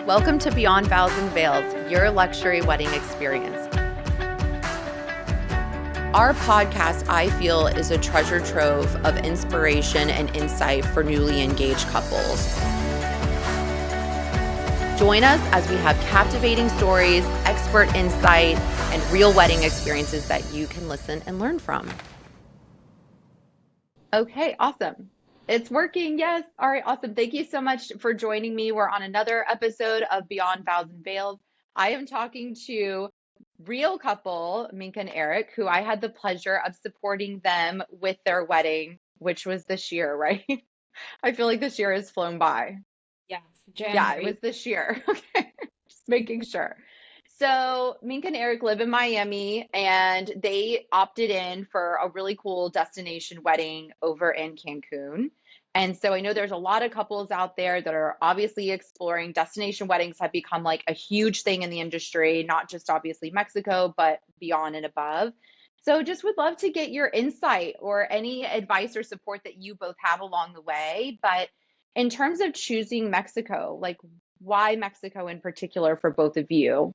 Welcome to Beyond Vows and Veils, your luxury wedding experience. Our podcast, I feel, is a treasure trove of inspiration and insight for newly engaged couples. Join us as we have captivating stories, expert insight, and real wedding experiences that you can listen and learn from. Okay, awesome. It's working. Yes. All right. Awesome. Thank you so much for joining me. We're on another episode of Beyond Vows and Veils. I am talking to real couple, Menka and Eric, who I had the pleasure of supporting them with their wedding, which was this year, right? I feel like this year has flown by. Yeah, Yeah, it January. was this year. Okay. Just making sure. So Menka and Eric live in Miami and they opted in for a really cool destination wedding over in Cancun. And so I know there's a lot of couples out there that are obviously exploring destination weddings have become like a huge thing in the industry, not just obviously Mexico, but beyond and above. So just would love to get your insight or any advice or support that you both have along the way. But in terms of choosing Mexico, like why Mexico in particular for both of you?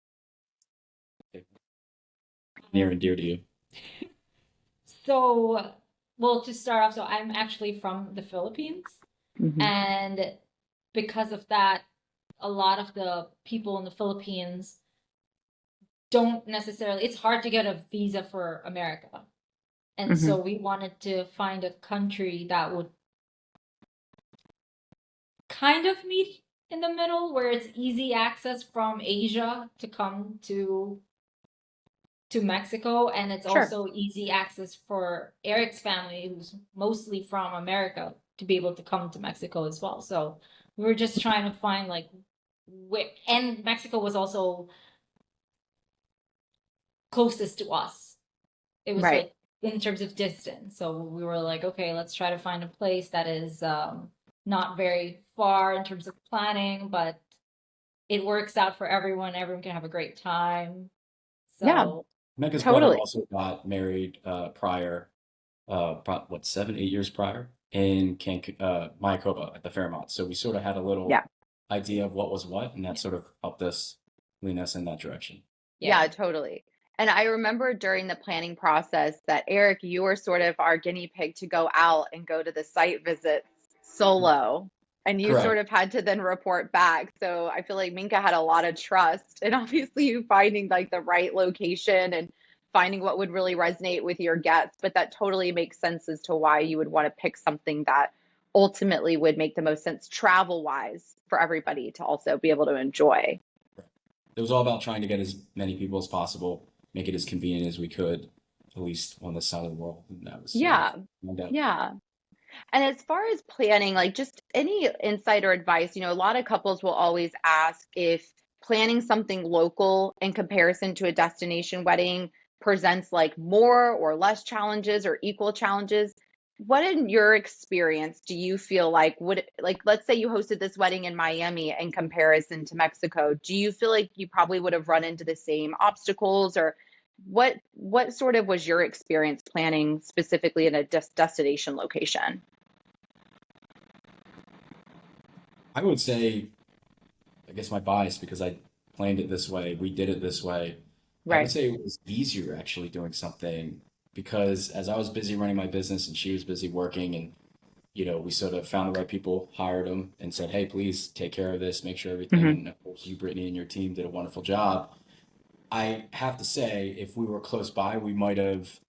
Near and dear to you. So, well, to start off, so I'm actually from the Philippines, Mhm. and because of that, a lot of the people in the Philippines don't necessarily, it's hard to get a visa for America. And Mhm. so we wanted to find a country that would kind of meet in the middle, where it's easy access from Asia to come to Mexico, and it's Sure. also easy access for Eric's family, who's mostly from America, to be able to come to Mexico as well. So we were just trying to find like where, and Mexico was also closest to us. It was Right. like in terms of distance. So we were like, okay, let's try to find a place that is not very far in terms of planning, but it works out for everyone. Everyone can have a great time. Yeah, So Mecca's brother totally. also got married prior, 7, 8 years prior in Cancun, Mayakoba at the Fairmont. So we sort of had a Yeah. little idea of what was what, and that sort of helped us lean us in that direction. Yeah, yeah. totally. And I remember during the planning process that Eric, you were sort of our guinea pig to go out and go to the site visits solo. And you sort Correct. of had to then report back. So I feel like Minka had a lot of trust and obviously you finding like the right location and finding what would really resonate with your guests. But that totally makes sense as to why you would want to pick something that ultimately would make the most sense travel wise for everybody to also be able to enjoy. It was all about trying to get as many people as possible, make it as convenient as we could, at least on this side of the world. And that was sort of Yeah. lined up. Yeah. And as far as planning, like just any insight or advice, a lot of couples will always ask if planning something local in comparison to a destination wedding presents like more or less challenges or equal challenges. What in your experience do you feel like would like let's say you hosted this wedding in Miami in comparison to Mexico, do you feel like you probably would have run into the same obstacles or what sort of was your experience planning specifically in a destination location? I would say, I guess my bias, because I planned it this way, we did it this way. I would Right. say it was easier actually doing something because as I was busy running my business and she was busy working and we sort of found the right people, hired them, and said, "Hey, please take care of this, make sure everything." Hmm. And of course, you, Brittany, and your team did a wonderful job. I have to say, if we were close by, we might have,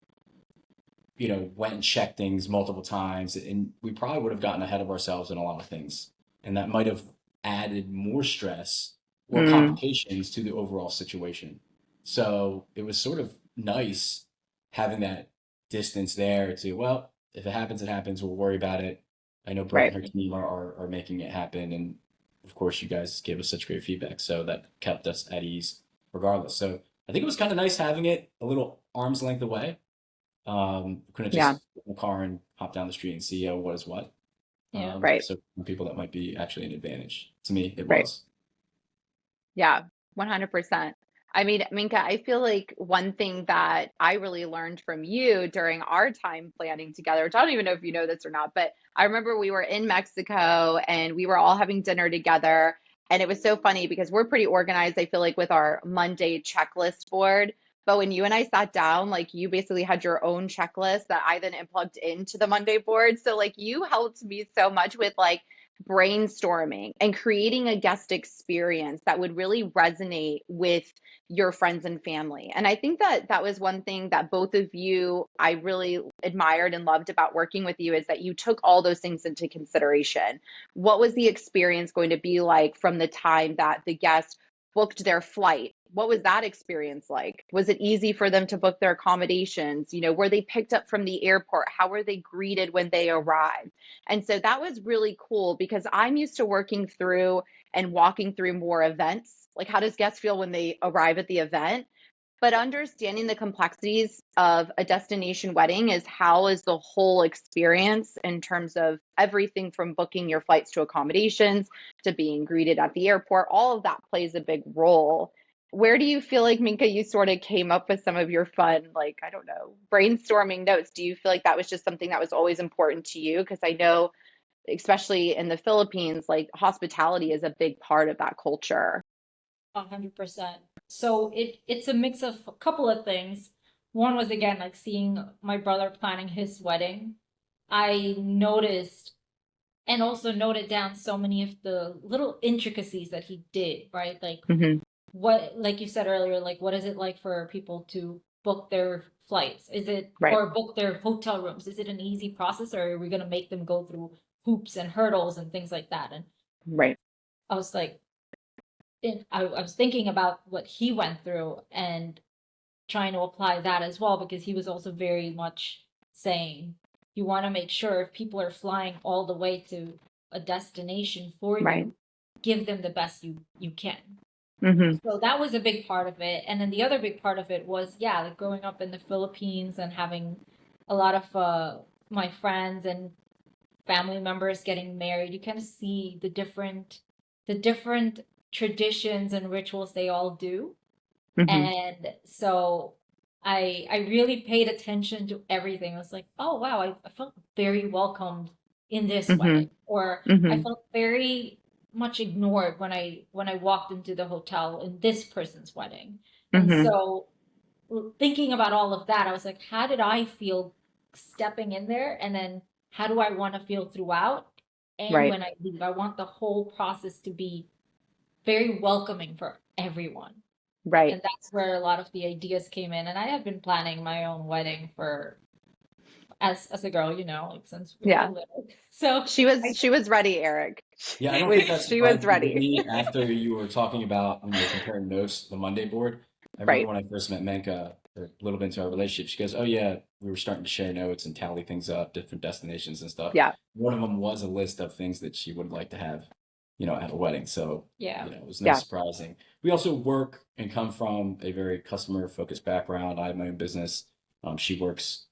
went and checked things multiple times, and we probably would have gotten ahead of ourselves in a lot of things, and that might have added more stress or Mm, complications to the overall situation. So it was sort of nice having that distance there to, well, if it happens, it happens. We'll worry about it. I know Britt right. and her team are making it happen. And of course, you guys gave us such great feedback. So that kept us at ease regardless. So I think it was kind of nice having it a little arm's length away. Couldn't Yeah, just get in the car and hop down the street and see what is what. Yeah. right. So people that might be actually an advantage. To me, it Right. was. Yeah, 100%. I mean, Minka, I feel like one thing that I really learned from you during our time planning together, which I don't even know if you know this or not, but I remember we were in Mexico and we were all having dinner together. And it was so funny because we're pretty organized, I feel like, with our Monday checklist board. But when you and I sat down, like you basically had your own checklist that I then plugged into the Monday board. So like you helped me so much with like brainstorming and creating a guest experience that would really resonate with your friends and family. And I think that that was one thing that both of you, I really admired and loved about working with you, is that you took all those things into consideration. What was the experience going to be like from the time that the guest booked their flight? What was that experience like? Was it easy for them to book their accommodations? Were they picked up from the airport? How were they greeted when they arrived? And so that was really cool because I'm used to working through and walking through more events. Like, how does guests feel when they arrive at the event? But understanding the complexities of a destination wedding is how is the whole experience in terms of everything from booking your flights to accommodations to being greeted at the airport. All of that plays a big role. Where do you feel like, Minka, you sort of came up with some of your fun, like, I don't know, brainstorming notes? Do you feel like that was just something that was always important to you? Because I know, especially in the Philippines, like hospitality is a big part of that culture. 100%. So it's a mix of a couple of things. One was again like seeing my brother planning his wedding. I noticed and also noted down so many of the little intricacies that he did, right? Like Hmm. what, like you said earlier, like what is it like for people to book their flights? Is it, Right, or book their hotel rooms? Is it an easy process, or are we going to make them go through hoops and hurdles and things like that? And right. I was like, I was thinking about what he went through and trying to apply that as well, because he was also very much saying you want to make sure if people are flying all the way to a destination for Right. you, give them the best you can. Hmm. So that was a big part of it. And then the other big part of it was, yeah, like growing up in the Philippines and having a lot of my friends and family members getting married. You kind of see the different traditions and rituals they all do. Hmm. And so I really paid attention to everything. I was like, oh wow, I felt very welcomed in this Hmm. wedding, or I Hmm. felt very much ignored when I walked into the hotel in this person's wedding. And Hmm. so thinking about all of that, I was like, how did I feel stepping in there? And then how do I want to feel throughout? And Right, when I leave, I want the whole process to be very welcoming for everyone. right. And that's where a lot of the ideas came in. And I had been planning my own wedding for as a girl, like since we were Yeah. little. So I She was ready, Eric. Yeah, I don't think that She was surprised you, ready. Brittany, after you were talking about when you were comparing notes, the Monday board. I remember Right. when I first met Menka, or a little bit into our relationship, she goes, "Oh yeah, we were starting to share notes and tally things up, different destinations and stuff." Yeah. One of them was a list of things that she would like to have, at a wedding. So, yeah. it was no Yeah. surprising. We also work and come from a very customer focused background. I have my own business. She works,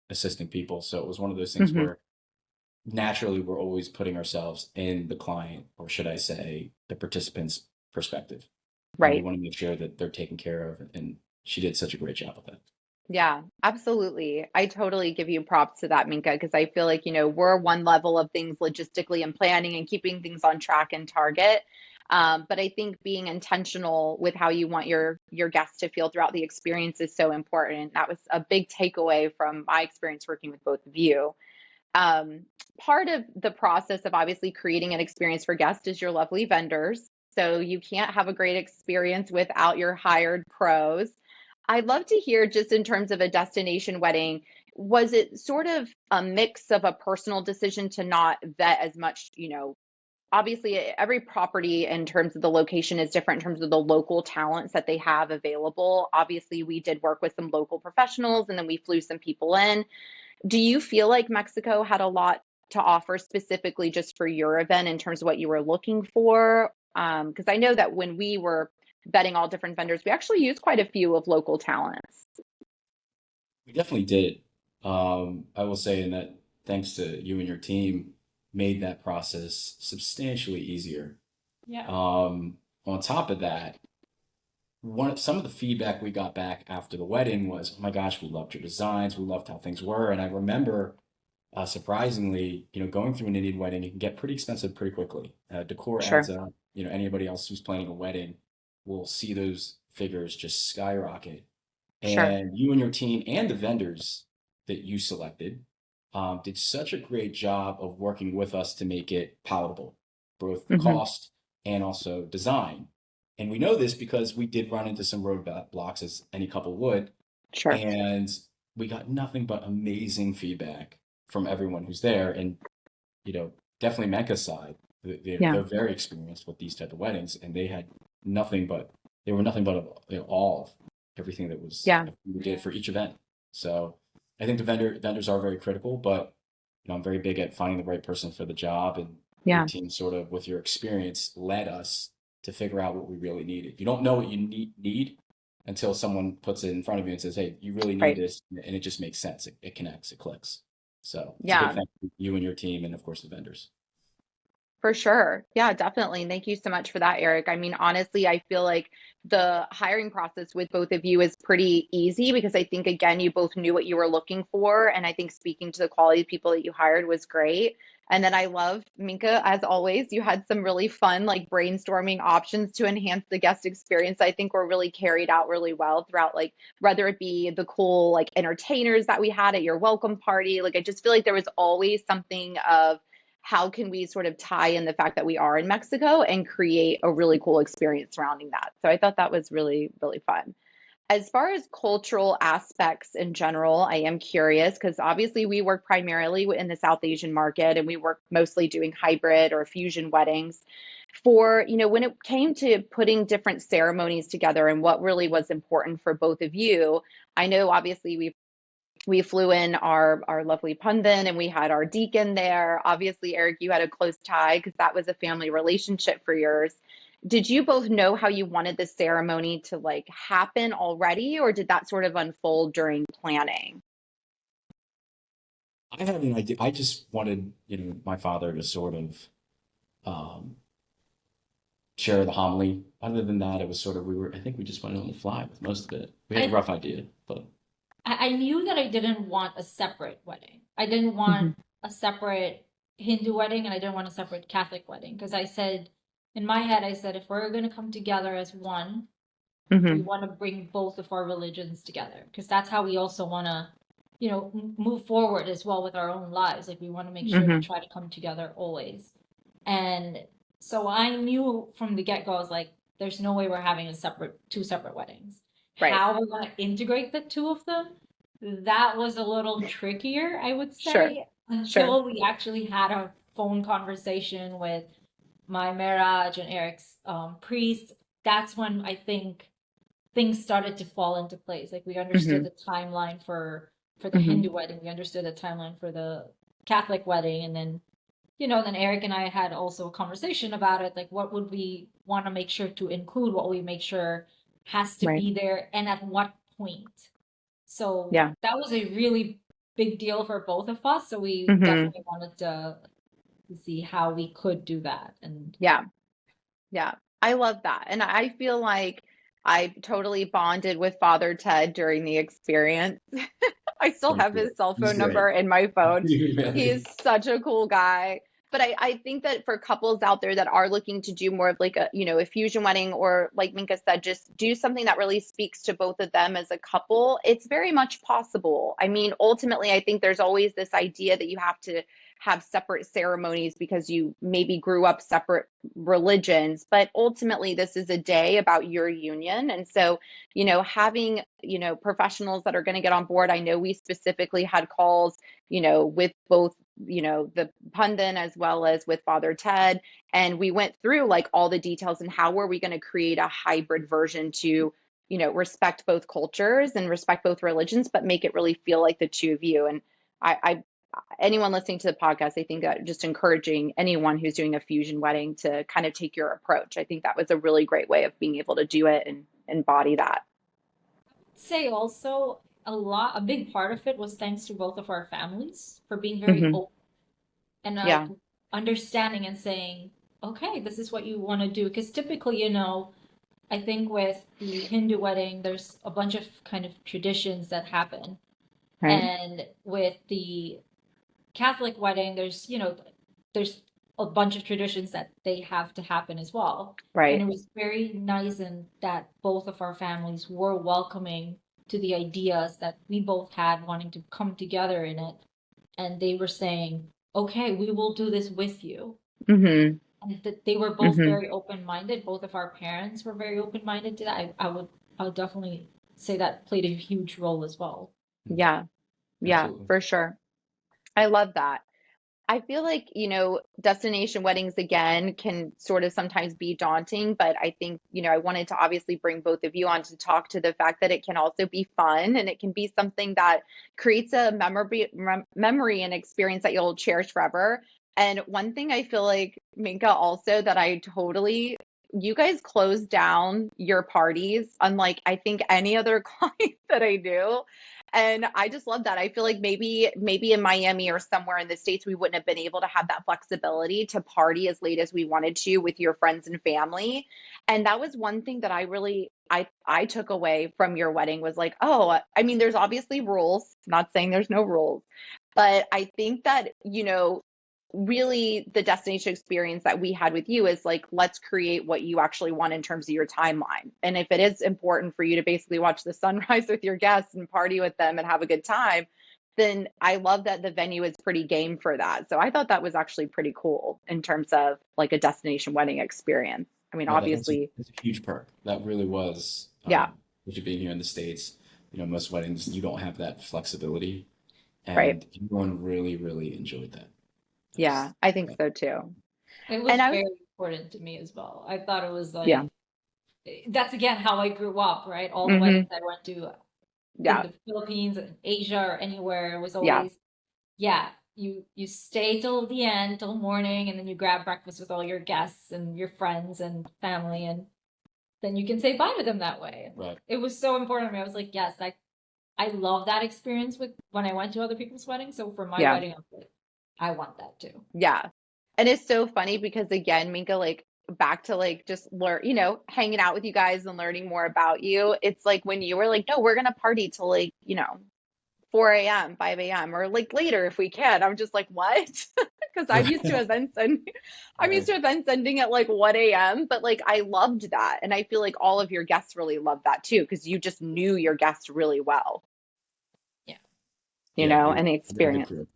assisting people. So it was one of those things Hmm. where naturally we're always putting ourselves in the client, or should I say the participant's perspective, and we Right. want to make sure that they're taken care of, and she did such a great job with that. Yeah, absolutely. I totally give you props to that, Minka, because I feel like, we're one level of things logistically and planning and keeping things on track and target. But I think being intentional with how you want your guests to feel throughout the experience is so important. That was a big takeaway from my experience working with both of you. Um, Part of the process of obviously creating an experience for guests is your lovely vendors. So you can't have a great experience without your hired pros. I'd love to hear, just in terms of a destination wedding, was it sort of a mix of a personal decision to not vet as much, obviously every property in terms of the location is different in terms of the local talents that they have available. Obviously, we did work with some local professionals and then we flew some people in. Do you feel like Mexico had a lot to offer specifically just for your event in terms of what you were looking for? Because I know that when we were vetting all different vendors, we actually used quite a few of local talents. We definitely did. I will say, in that thanks to you and your team, made that process substantially easier. Yeah. On top of that, some of the feedback we got back after the wedding was, "Oh my gosh, we loved your designs. We loved how things were." And I remember surprisingly, going through an Indian wedding, it can get pretty expensive pretty quickly. Decor adds Sure. up. Anybody else who's planning a wedding will see those figures just skyrocket. Sure. And you and your team and the vendors that you selected did such a great job of working with us to make it palatable, both Hmm. cost and also design. And we know this because we did run into some roadblocks, as any couple would, Sure. and we got nothing but amazing feedback from everyone who's there. And you know, definitely Menka's side, Yeah. they're very experienced with these type of weddings, and they were nothing but all of everything that was Yeah. we did for each event. So I think the vendors are very critical, but I'm very big at finding the right person for the job, and your Yeah. team sort of with your experience led us to figure out what we really needed. You don't know what you need until someone puts it in front of you and says, "Hey, you really need Right. this," and it just makes sense. It connects, it clicks. So it's a big Yeah. thank you and your team, and of course the vendors. For sure. Yeah, definitely. And thank you so much for that, Eric. I mean, honestly, I feel like the hiring process with both of you is pretty easy because I think, again, you both knew what you were looking for. And I think speaking to the quality of people that you hired was great. And then I love, Minka, as always, you had some really fun, like brainstorming options to enhance the guest experience. I think were really carried out really well throughout, like, whether it be the cool, like, entertainers that we had at your welcome party. Like, I just feel like there was always something of, how can we sort of tie in the fact that we are in Mexico and create a really cool experience surrounding that? So I thought that was really, really fun. As far as cultural aspects in general, I am curious because obviously we work primarily in the South Asian market and we work mostly doing hybrid or fusion weddings. For, when it came to putting different ceremonies together and what really was important for both of you, I know obviously we flew in our lovely pundit and we had our deacon there. Obviously, Eric, you had a close tie because that was a family relationship for yours. Did you both know how you wanted the ceremony to like happen already, or did that sort of unfold during planning? I had an idea. I just wanted, my father to sort of um, share the homily. Other than that, it was sort of I think we just went on the fly with most of it. We had a I rough idea, but I knew that I didn't want a separate wedding. I didn't want Hmm. a separate Hindu wedding and I didn't want a separate Catholic wedding because I said in my head I said if we're going to come together as one, we Hmm. want to bring both of our religions together because that's how we also want to move forward as well with our own lives. Like we want to make sure to Hmm. try to come together always. And so I knew from the get-go, I was like, there's no way we're having two separate weddings. Right. How we're going to integrate the two of them, that was a little trickier, I would Sure. say, Sure. until we actually had a phone conversation with my Miraj and Eric's priest. That's when I think things started to fall into place. Like we understood Hmm. the timeline for the Hmm. Hindu wedding, we understood the timeline for the Catholic wedding, and then then Eric and I had also a conversation about it. Like, what would we want to make sure to include? What we make sure has to Right. be there, and at what point? So Yeah. that was a really big deal for both of us. So we Hmm. definitely wanted to see how we could do that. And Yeah. Yeah, I love that. And I feel like I totally bonded with Father Ted during the experience. I still so have cool. his cell He's phone number great. in my phone. He is Really. such a cool guy. But I think that for couples out there that are looking to do more of like a fusion wedding or like Minka said, just do something that really speaks to both of them as a couple, it's very much possible. I mean, ultimately, I think there's always this idea that you have to have separate ceremonies because you maybe grew up separate religions, but ultimately this is a day about your union. And so, having, professionals that are going to get on board. I know we specifically had calls, with both, the pundit as well as with Father Ted. And we went through like all the details and how were we going to create a hybrid version to, respect both cultures and respect both religions, but make it really feel like the two of you. And I anyone listening to the podcast, I think that just encouraging anyone who's doing a fusion wedding to kind of take your approach. I think that was a really great way of being able to do it and embody that. say also a big part of it was thanks to both of our families for being very Hmm. open and like Yeah. understanding and saying, okay, this is what you want to do. Because typically, I think with the Hindu wedding, there's a bunch of kind of traditions that happen. Right. And with the Catholic wedding, there's a bunch of traditions that they have to happen as well. And Right. it was very nice and that both of our families were welcoming to the ideas that we both had wanting to come together in it. And they were saying, okay, we will do this with you. Mm-hmm. And that they were both Mm-hmm. very open-minded. Both of our parents were very open-minded to that. I would definitely say that played a huge role as well. Yeah. Yeah, Absolutely. for sure. I love that. I feel like, destination weddings again can sort of sometimes be daunting, but I think, I wanted to obviously bring both of you on to talk to the fact that it can also be fun and it can be something that creates a memory and experience that you'll cherish forever. And one thing I feel like, Minka, also that you guys close down your parties unlike I think any other client that I do. And I just love that. I feel like maybe in Miami or somewhere in the States, we wouldn't have been able to have that flexibility to party as late as we wanted to with your friends and family. And that was one thing that I took away from your wedding was like, oh, I mean, there's obviously rules. Not saying there's no rules, but I think that, really the destination experience that we had with you is like, let's create what you actually want in terms of your timeline. And if it is important for you to basically watch the sunrise with your guests and party with them and have a good time, then I love that the venue is pretty game for that. So I thought that was actually pretty cool in terms of like a destination wedding experience. I mean, No, that's obviously, that's a huge perk. That really was, yeah, especially being here in the States. Most weddings you don't have that flexibility, right. and everyone really, really enjoyed that. Yeah, That's I think yeah. so too. It was And I was, very important to me as well. I thought it was yeah, like that's again how I grew up, right? All the hmm, weddings I went to in yeah, the Philippines and Asia or anywhere, it was yeah, always, yeah, you stay till the end, till morning, and then you grab breakfast with all your guests and your friends and family, and then you can say bye to them that way. Right. It was so important to me. I was like, yes, I love that experience with when I went to other people's weddings. So for my yeah. wedding, I was like, I want that too. Yeah. And it's so funny because again, Minka, like back to like just learn, hanging out with you guys and learning more about you. It's like when you were like, no, we're gonna party till like, 4 a.m., 5 a.m., or like later if we can. I'm just like, what? Because I'm used Right. to events ending at like 1 a.m. But like I loved that. And I feel like all of your guests really loved that too, because you just knew your guests really well, Yeah. Yeah, and the we have a good experience. crew.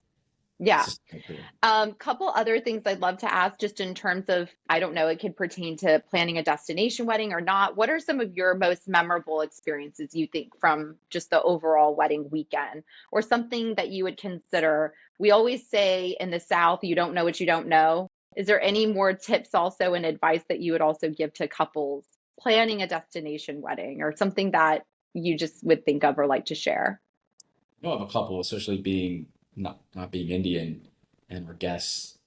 It's Yeah. just a good crew. Couple other things I'd love to ask just in terms of, I don't know, it could pertain to planning a destination wedding or not. What are some of your most memorable experiences you think from just the overall wedding weekend or something that you would consider? We always say in the South, you don't know what you don't know. Is there any more tips also and advice that you would also give to couples planning a destination wedding or something that you just would think of or like to share? Of a couple, especially being not being Indian and our guests,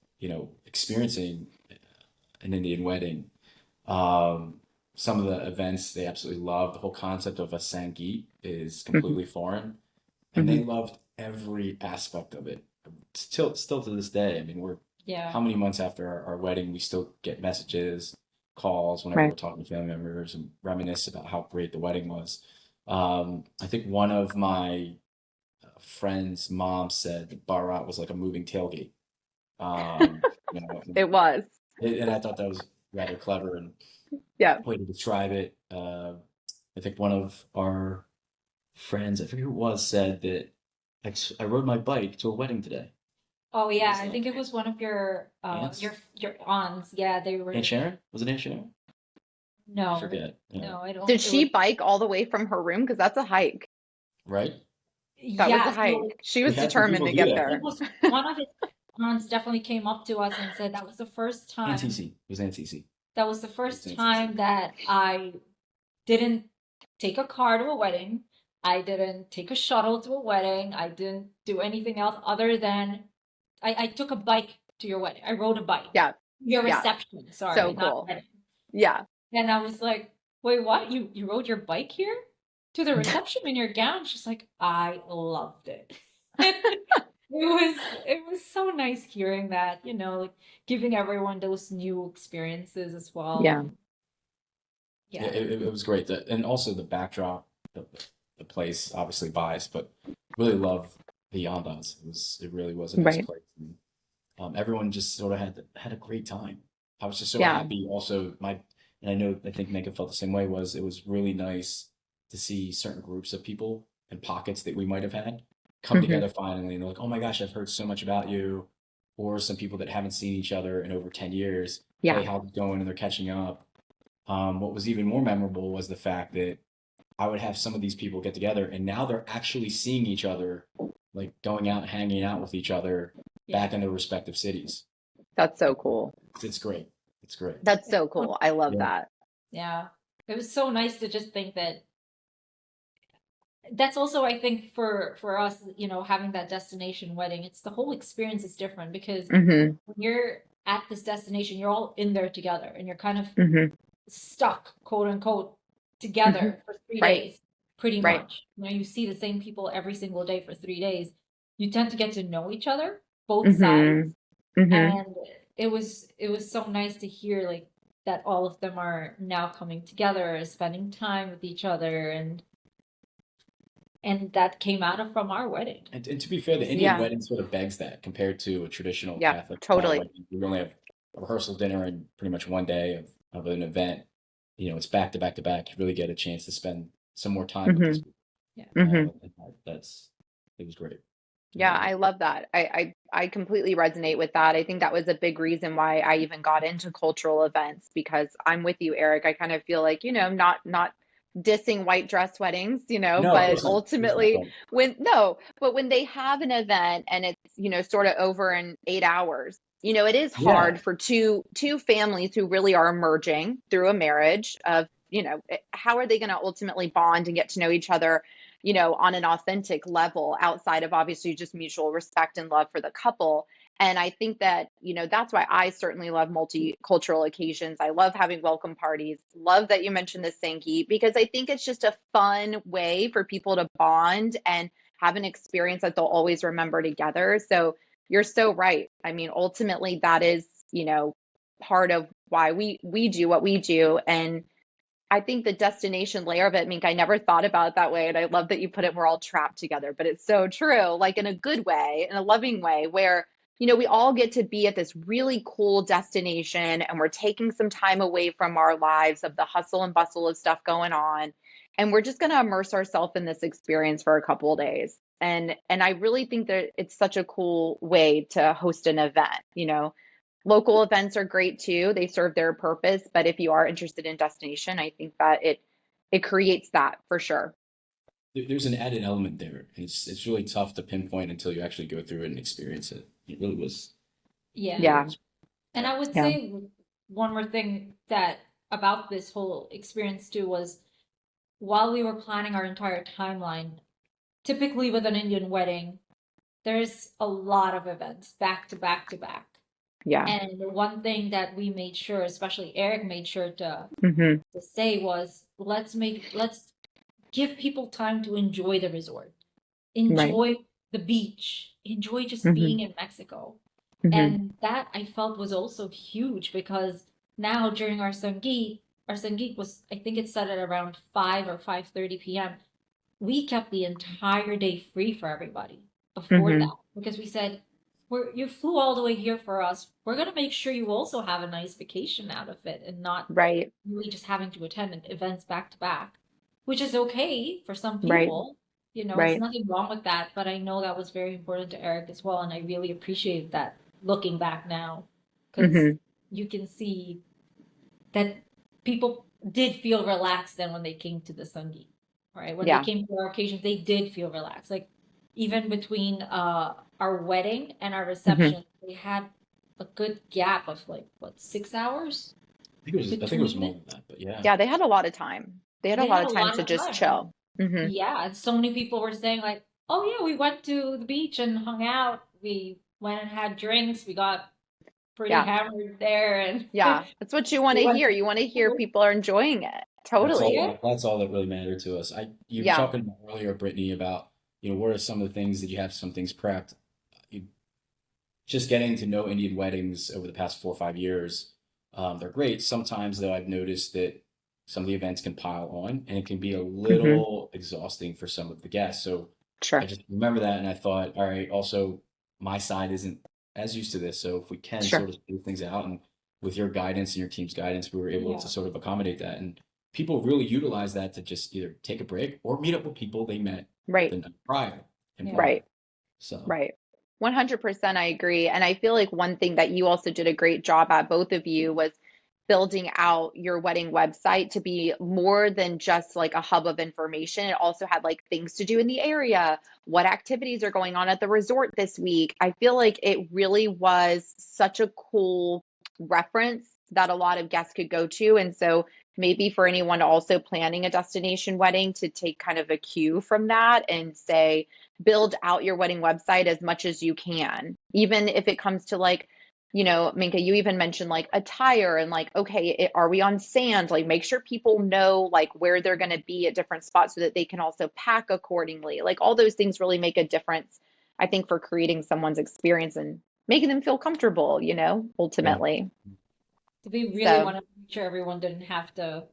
experiencing an Indian wedding. Um, some of the events they absolutely love. The whole concept of a Sangeet is Hmm. completely foreign, and Hmm. they loved every aspect of it. Still to this day. I mean, we're Yeah. how many months after our wedding, we still get messages, calls whenever Right. we're talking to family members and reminisce about how great the wedding was. I think one of my friend's mom said that Barat was like a moving tailgate. Um, you know, and, It was. and I thought that was rather clever and Yeah. way to describe it. I think one of our friends, I forget who it was, said that I rode my bike to a wedding today. Oh It yeah, was I think it was one of your Ants? your aunts. Yeah, they Aunt were. Sharon? Was it Aunt Sharon? I No, forget. Yeah. no, I don't. Did It was, she bike all the way from her room? Because that's a hike. Right? That was a yeah. So hike. She We was had some determined people to do get that. it there. was one of his aunts definitely came up to us and said that was the first Aunt time. TC. It was Aunt TC. That was the It was first Aunt time TC. that I didn't take a car to a wedding. I didn't take a shuttle to a wedding. I didn't do anything else other than I took a bike to your wedding. I rode a bike. Yeah. Your Yeah. reception, So sorry, not cool. wedding. Yeah. And I was like, wait, what? You rode your bike here to the reception in your gown? She's like, I loved it. It was so nice hearing that, like giving everyone those new experiences as well. Yeah. And Yeah, yeah. it was great. And also the backdrop, the place, obviously biased, but really love beyond us. It really was a nice Right. place. And, everyone just sort of had a great time. I was just so Yeah. happy. Also, I think Megan felt the same way. It was really nice to see certain groups of people and pockets that we might have had come Hmm. together finally, and they're like, "Oh my gosh, I've heard so much about you," or some people that haven't seen each other in over 10 years. Hey, Yeah. how's it going? And they're catching up. What was even more memorable was the fact that I would have some of these people get together, and now they're actually seeing each other, like going out, hanging out with each other Yeah. back in their respective cities. That's so And cool. it's great. It's great. That's so cool. I love Yeah. that. Yeah. It was so nice to just think that that's also, I think, for us, having that destination wedding, it's the whole experience is different because Hmm. when you're at this destination, you're all in there together and you're kind of Hmm. stuck, quote unquote, Hmm. together for three Right. days, pretty Right. much. You see the same people every single day for 3 days. You tend to get to know each other, both sides. Hmm. Hmm. And it was so nice to hear like that all of them are now coming together, spending time with each other, and that came out of from our wedding. And to be fair, the Indian Yeah. wedding sort of begs that compared to a traditional Yeah. Catholic style Totally. wedding. We only have a rehearsal dinner and pretty much one day of an event. It's back to back to back. You really get a chance to spend some more time with these Hmm. people. Yeah. Hmm. And it was great. I Yeah, really I did. love that. I completely resonate with that. I think that was a big reason why I even got into cultural events because I'm with you, Eric. I kind of feel like, not dissing white dress weddings, No, of but course not. Of course not. ultimately when they have an event and it's, sort of over in 8 hours, it is Yeah. hard for two families who really are merging through a marriage of, how are they going to ultimately bond and get to know each other on an authentic level outside of obviously just mutual respect and love for the couple. And I think that, that's why I certainly love multicultural occasions. I love having welcome parties. Love that you mentioned the Sangeet because I think it's just a fun way for people to bond and have an experience that they'll always remember together. So you're so right. I mean, ultimately, that is, part of why we do what we do. And I think the destination layer of it, Mink, I never thought about it that way. And I love that you put it, we're all trapped together, but it's so true, like in a good way, in a loving way, where, we all get to be at this really cool destination and we're taking some time away from our lives of the hustle and bustle of stuff going on. And we're just going to immerse ourselves in this experience for a couple of days. And I really think that it's such a cool way to host an event. Local events are great too. They serve their purpose, but if you are interested in destination, I think that it creates that for sure. There's an added element there. And it's really tough to pinpoint until you actually go through it and experience it. It really was. It Yeah. really Yeah, was. And Yeah. I would yeah. say one more thing that about this whole experience too was while we were planning our entire timeline, typically with an Indian wedding, there's a lot of events back to back to back. Yeah. And the one thing that we made sure, especially Eric made sure Hmm. to say was let's give people time to enjoy the resort, Right. enjoy the beach, enjoy just Hmm. being in Mexico. Hmm. And that I felt was also huge because now during our Sangeet was, I think it started around 5 or 5:30 p.m. We kept the entire day free for everybody before Hmm. that because we said, you flew all the way here for us. We're gonna make sure you also have a nice vacation out of it and not Right. really just having to attend events back to back, which is okay for some Right. people. It's Right. nothing wrong with that, but I know that was very important to Eric as well, and I really appreciate that looking back now, because Hmm. you can see that people did feel relaxed then when they came to the Sangeet, right? When they Yeah. came to our occasions, they did feel relaxed. Like even between our wedding and our Hmm. reception, they had a good gap of like what, 6 hours I think it was between more it. than that, but yeah. Yeah, they had a lot of time. They had a They lot had of a time lot to of just time. chill. Hmm. Yeah, and so many people were saying like, "Oh yeah, we went to the beach and hung out. We went and had drinks. We got pretty Yeah. hammered there, and Yeah. That's what you want we to went hear. to You want to the hear pool." people are enjoying it. Totally. Yeah, That's all that really mattered to us. You were Yeah. talking about earlier, Brittany, about, what are some of the things that you have some things prepped? You, just getting to know Indian weddings over the past 4 or 5 years, they're great. Sometimes though, I've noticed that some of the events can pile on and it can be a Hmm. little exhausting for some of the guests. So I Sure. just remember that, and I thought, all right, also my side isn't as used to this, so if we can sort Sure. of smooth things out, and with your guidance and your team's guidance, we were able to Yeah. sort of accommodate that, and people really utilize that to just either take a break or meet up with people they met Right. the night prior and Yeah. Right. prior. So Right. 100% I agree. And I feel like one thing that you also did a great job at, both of you, was building out your wedding website to be more than just like a hub of information. It also had like things to do in the area, what activities are going on at the resort this week. I feel like it really was such a cool reference that a lot of guests could go to. And so maybe for anyone also planning a destination wedding to take kind of a cue from that and say, build out your wedding website as much as you can, even if it comes to like, Minka, you even mentioned like attire and like, okay, are we on sand? Like, make sure people know like where they're going to be at different spots so that they can also pack accordingly. Like, all those things really make a difference, I think, for creating someone's experience and making them feel comfortable, yeah, ultimately. We really So, want to make sure everyone didn't have to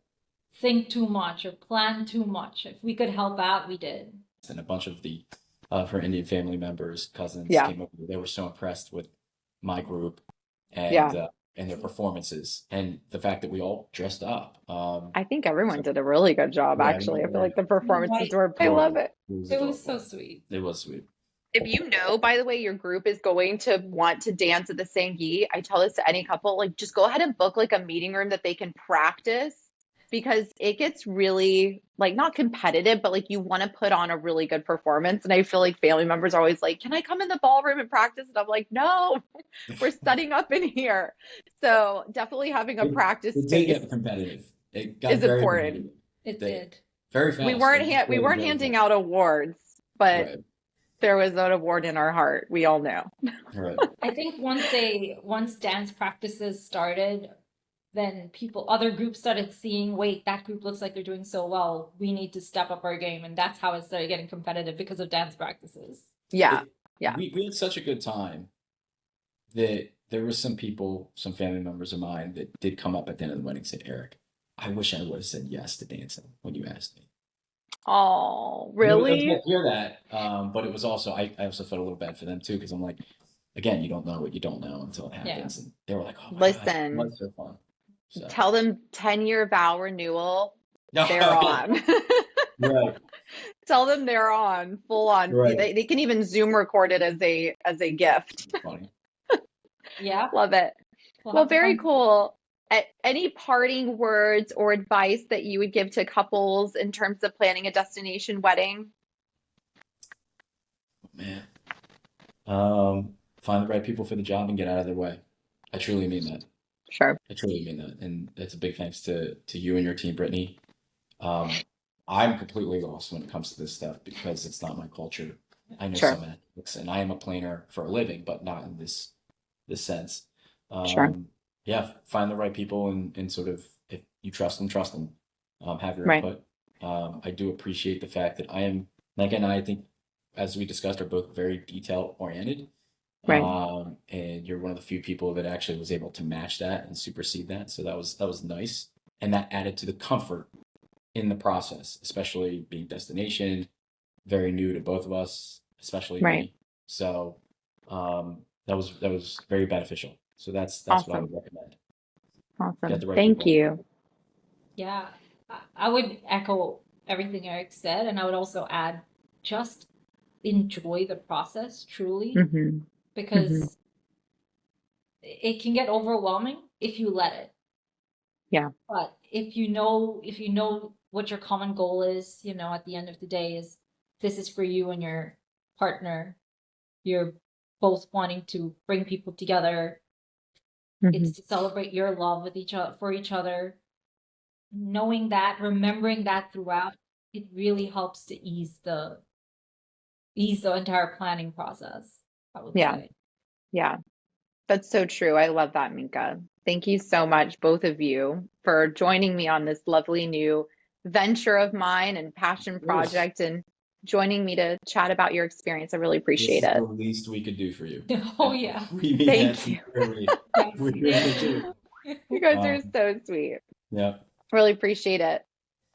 think too much or plan too much. If we could help out, we did. and a bunch of the of her Indian family members, cousins yeah, came over. They were so impressed with my group and yeah. their performances and the fact that we all dressed up. I think everyone So did a really good job, yeah, we actually. I feel were like the performances Right. were, I love adorable. it. It was It was so adorable. sweet. It was sweet. If you know, by the way, your group is going to want to dance at the Sangeet, I tell this to any couple, like just go ahead and book like a meeting room that they can practice because it gets really like not competitive, but like you want to put on a really good performance. And I feel like family members are always like, can I come in the ballroom and practice? And I'm like, no, we're setting up in here. So definitely having a It, practice it did space get competitive. It got is very important. competitive. It They did. very We fast. weren't It we escalated weren't very handing fast. out awards, but Right. there was an award in our heart. We all know. Right. I think once dance practices started, then other groups started seeing, wait, that group looks like they're doing so well. We need to step up our game. And that's how it started getting competitive because of dance practices. Yeah. It Yeah. we had such a good time that there were some people, some family members of mine that did come up at the end of the wedding and say, Eric, I wish I would have said yes to dancing when you asked me. Oh, And it was really? nice to hear that, but it was also I also felt a little bad for them too because I'm like, again, you don't know what you don't know until it Yeah. happens, and they were like, "Oh my gosh, it Listen, was so fun." So, tell them 10-year vow renewal. no, They're on. right, Tell them they're on, full on. right, They can even Zoom record it as a gift. funny. Yeah. Love it. We'll Well, have to very find. cool. Any parting words or advice that you would give to couples in terms of planning a destination wedding? Man, find the right people for the job and get out of their way. I truly mean that. Sure. I truly mean that, and it's a big thanks to you and your team, Brittany. Um, I'm completely lost when it comes to this stuff because it's not my culture. I know Sure. some aspects, and I am a planner for a living, but not in this sense. Sure. Yeah, find the right people and sort of if you trust them, have your Right. input. I do appreciate the fact that I am, Megan and I think, as we discussed, are both very detail oriented. Right. And you're one of the few people that actually was able to match that and supersede that. So that was nice. And that added to the comfort in the process, especially being destination, very new to both of us, especially Right. me. So that was very beneficial. So that's what I Awesome. would recommend. Get Awesome. the right Thank people. you. Yeah. I would echo everything Eric said, and I would also add just enjoy the process truly, Hmm. Hmm. because it can get overwhelming if you let it. Yeah. But if you know what your common goal is, at the end of the day is this is for you and your partner. You're both wanting to bring people together. Hmm. It's to celebrate your love with each other for each other. Knowing that, remembering that throughout, it really helps to ease the entire planning process, I would Yeah. say. Yeah. That's so true. I love that, Minka. Thank you so much, both of you, for joining me on this lovely new venture of mine and passion Of course. project and joining me to chat about your experience. I really This appreciate is the it. least we could do for you. Oh And yeah. we mean that Thank you. sincerely. Yes. We really do. You guys are Um, so sweet. yeah. Really appreciate it.